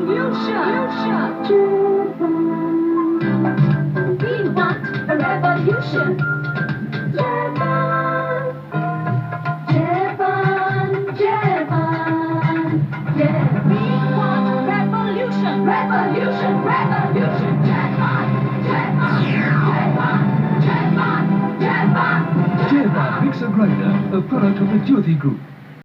We want a revolution. Jaipan, Jaipan, Jaipan, Jaipan. We want revolution, revolution, revolution. Jaipan, Jaipan, Jaipan, Jaipan, Jaipan. Jaipan Mixer Grinder, a product of the Jyoti Group.